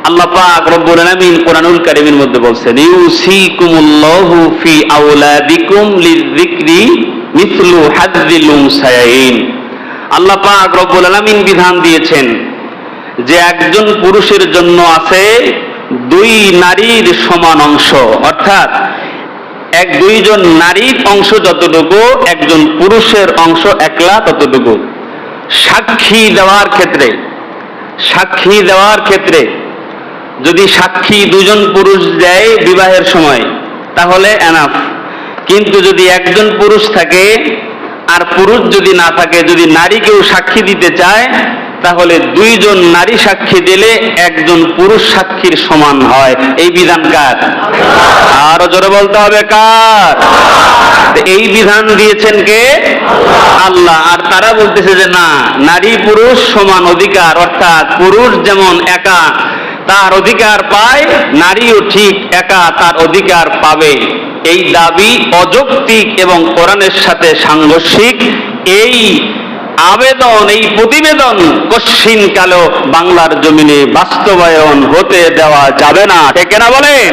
আল্লাহ পাক রব্বুল আলামিন কোরআনুল কারীমের মধ্যে বলছেন, ইউসিকুমুল্লাহু ফি আওলাদিকুম লিযিকরি মিসলু হাজ্জিল উনসায়াইন। আল্লাহ পাক রব্বুল আলামিন বিধান দিয়েছেন যে একজন পুরুষের জন্য আছে দুই নারীর সমান অংশ, অর্থাৎ দুইজন নারীর অংশ যতটুকু একজন পুরুষের অংশ একলা ততটুকু। সাক্ষী দেওয়ার ক্ষেত্রে যদি সাক্ষী দুজন পুরুষ দেয় বিবাহের সময় তাহলে এনাফ। কিন্তু যদি একজন পুরুষ থাকে আর পুরুষ যদি না থাকে, যদি নারী কেউ সাক্ষী দিতে চায় তাহলে দুইজন নারী সাক্ষী দিলে একজন পুরুষ সাক্ষীর সমান হয়। এই বিধান কার? আরো জোরে বলতে হবে কার? এই বিধান দিয়েছেন কে? আল্লাহ। আর তারা বলতেছে যে না, নারী পুরুষ সমান অধিকার, অর্থাৎ পুরুষ যেমন একা তার অধিকার পায়, নারীও ঠিক একা তার অধিকার পাবে। এই দাবি অযৌক্তিক এবং কোরআনের সাথে সাংঘর্ষিক। এই আবেদন, এই প্রতিবেদন কশ্চিন কালেও বাংলার জমিনে বাস্তবায়ন হতে দেওয়া যাবে না। ঠিক না বলেন?